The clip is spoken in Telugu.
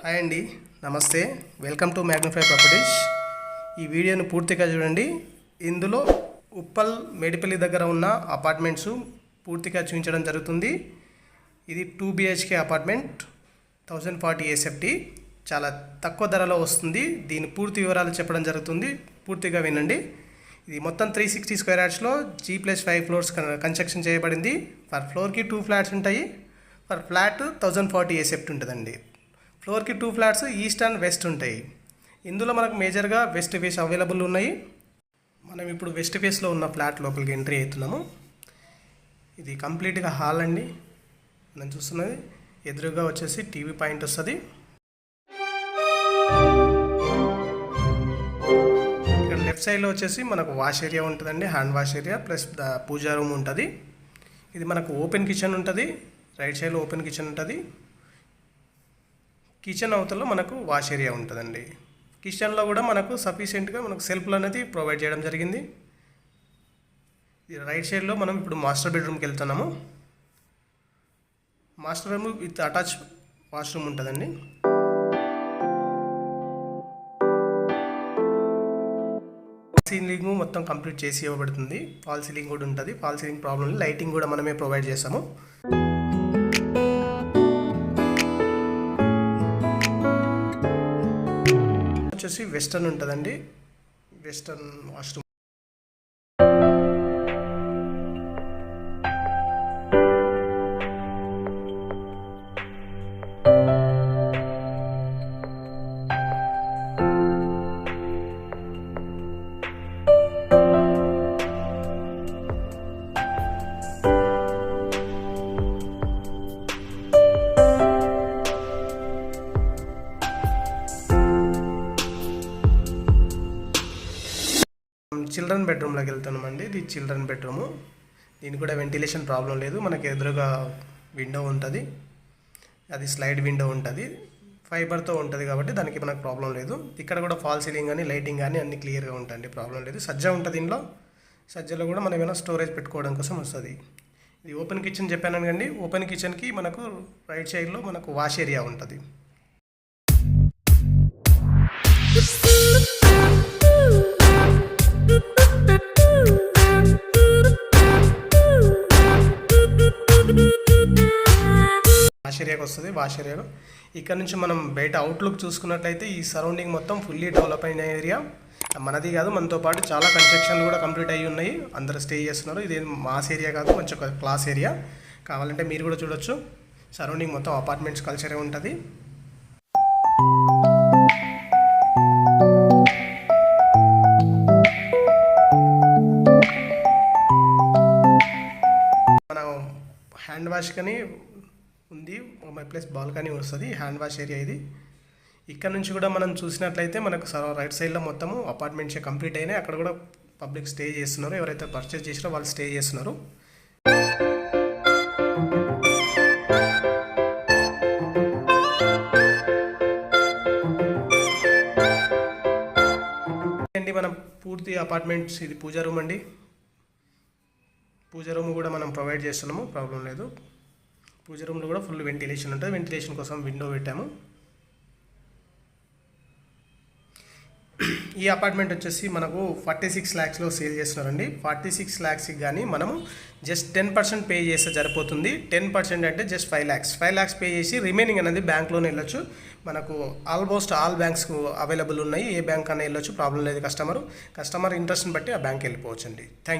హాయ్ అండి, నమస్తే. Welcome to magnify properties. ఈ వీడియోను పూర్తిగా చూడండి. ఇందులో ఉప్పల్ మేడిపల్లి దగ్గర ఉన్న అపార్ట్మెంట్స్ పూర్తిగా చూపించడం జరుగుతుంది. ఇది 2 BHK అపార్ట్మెంట్ 1040 SFT, చాలా తక్కువ ధరలో వస్తుంది. దీని పూర్తి వివరాలు చెప్పడం జరుగుతుంది, పూర్తిగా వినండి. ఇది మొత్తం 360 స్క్వేర్ యార్డ్స్లో G+5 ఫ్లోర్స్ కన్స్ట్రక్షన్ చేయబడింది. పర్ ఫ్లోర్కి 2 ఫ్లాట్స్ ఉంటాయి. పర్ ఫ్లాట్ 1040 SFT ఉంటుందండి. ఫ్లోర్కి 2 ఫ్లాట్స్ ఈస్ట్ అండ్ వెస్ట్ ఉంటాయి. ఇందులో మనకు మేజర్గా వెస్ట్ ఫేస్ అవైలబుల్ ఉన్నాయి. మనం ఇప్పుడు వెస్ట్ ఫేస్లో ఉన్న ఫ్లాట్ లోపలికి ఎంట్రీ అవుతున్నాము. ఇది కంప్లీట్గా హాల్ అండి. మనం చూస్తున్నది ఎదురుగా వచ్చేసి టీవీ పాయింట్ వస్తుంది. ఇక్కడ లెఫ్ట్ సైడ్లో వచ్చేసి మనకు వాష్ ఏరియా ఉంటుందండి, హ్యాండ్ వాష్ ఏరియా ప్లస్ పూజా రూమ్ ఉంటుంది. ఇది మనకు ఓపెన్ కిచెన్ ఉంటుంది. రైట్ సైడ్లో ఓపెన్ కిచెన్ ఉంటుంది. కిచెన్ అవతలలో మనకు వాష్ ఏరియా ఉంటుందండి. కిచెన్లో కూడా మనకు సఫిషియెంట్గా మనకు సెల్ఫ్లు అనేది ప్రొవైడ్ చేయడం జరిగింది. రైట్ సైడ్లో మనం ఇప్పుడు మాస్టర్ బెడ్రూమ్కి వెళ్తున్నాము. Master bedroom with attach washroom ఉంటుందండి. సీలింగ్ మొత్తం కంప్లీట్ చేసి ఇవ్వబడుతుంది. ఫాల్ సీలింగ్ కూడా ఉంటుంది. ఫాల్ సీలింగ్ ప్రాబ్లం, లైటింగ్ కూడా మనమే ప్రొవైడ్ చేస్తాము. వచ్చేసి వెస్టర్న్ ఉంటుందండి, వెస్టర్న్ వాష్రూమ్. చిల్డ్రన్ బెడ్రూమ్లోకి వెళ్తున్నామండి. ఇది చిల్డ్రన్ బెడ్రూము. దీనికి కూడా వెంటిలేషన్ ప్రాబ్లం లేదు. మనకి ఎదురుగా విండో ఉంటుంది, అది స్లైడ్ విండో ఉంటుంది, ఫైబర్తో ఉంటుంది కాబట్టి దానికి మనకు ప్రాబ్లం లేదు. ఇక్కడ కూడా ఫాల్ సీలింగ్ కానీ లైటింగ్ కానీ అన్ని క్లియర్గా ఉంటుంది, ప్రాబ్లం లేదు. సజ్జ ఉంటుంది ఇంట్లో. సజ్జలో కూడా మనం ఏమైనా స్టోరేజ్ పెట్టుకోవడం కోసం వస్తుంది. ఇది ఓపెన్ కిచెన్ చెప్పాను కండి. ఓపెన్ కిచెన్కి మనకు రైట్ సైడ్లో మనకు వాష్ ఏరియా ఉంటుంది. వాష్ ఏరియాకి వస్తుంది. వాష్ ఏరియాలో ఇక్కడ నుంచి మనం బయట అవుట్లుక్ చూసుకున్నట్లయితే ఈ సరౌండింగ్ మొత్తం ఫుల్లీ డెవలప్ అయిన ఏరియా. మనది కాదు, మనతో పాటు చాలా కన్స్ట్రక్షన్లు కూడా కంప్లీట్ అయ్యి ఉన్నాయి. అందరూ స్టే చేస్తున్నారు. ఇది మాస్ ఏరియా కాదు, కొంచెం క్లాస్ ఏరియా. కావాలంటే మీరు కూడా చూడొచ్చు. సరౌండింగ్ మొత్తం అపార్ట్మెంట్స్ కల్చరే ఉంటుంది. మనం హ్యాండ్ వాష్ కానీ ఉంది, ప్లస్ బాల్కనీ వస్తుంది. హ్యాండ్ వాష్ ఏరియా ఇది. ఇక్కడ నుంచి కూడా మనం చూసినట్లయితే మనకు రైట్ సైడ్లో మొత్తము అపార్ట్మెంట్స్ కంప్లీట్ అయినాయి. అక్కడ కూడా పబ్లిక్ స్టే చేస్తున్నారు. ఎవరైతే పర్చేస్ చేసినారో వాళ్ళు స్టే చేస్తున్నారు. అండి మనం పూర్తి అపార్ట్మెంట్స్, ఇది పూజా రూమ్ అండి. పూజా రూమ్ కూడా మనం ప్రొవైడ్ చేస్తున్నాము, ప్రాబ్లం లేదు. పూజ రూమ్లో కూడా ఫుల్ వెంటిలేషన్ ఉంటుంది. వెంటిలేషన్ కోసం విండో పెట్టాము. ఈ అపార్ట్మెంట్ వచ్చేసి మనకు 46 lakhsలో సేల్ చేస్తున్నారండి. 46 lakhsకి కానీ మనము జస్ట్ 10% పే చేస్తే సరిపోతుంది. 10% అంటే జస్ట్ 5 lakhs. 5 lakhs పే చేసి రిమైనింగ్ అనేది బ్యాంక్లోనే వెళ్ళొచ్చు. మనకు ఆల్మోస్ట్ ఆల్ బ్యాంక్స్ అవైలబుల్ ఉన్నాయి. ఏ బ్యాంక్ అన్నా వెళ్ళొచ్చు, ప్రాబ్లం లేదు. కస్టమర్ ఇంట్రెస్ట్ని బట్టి ఆ బ్యాంక్ వెళ్ళిపోవచ్చు అండి. Thank you.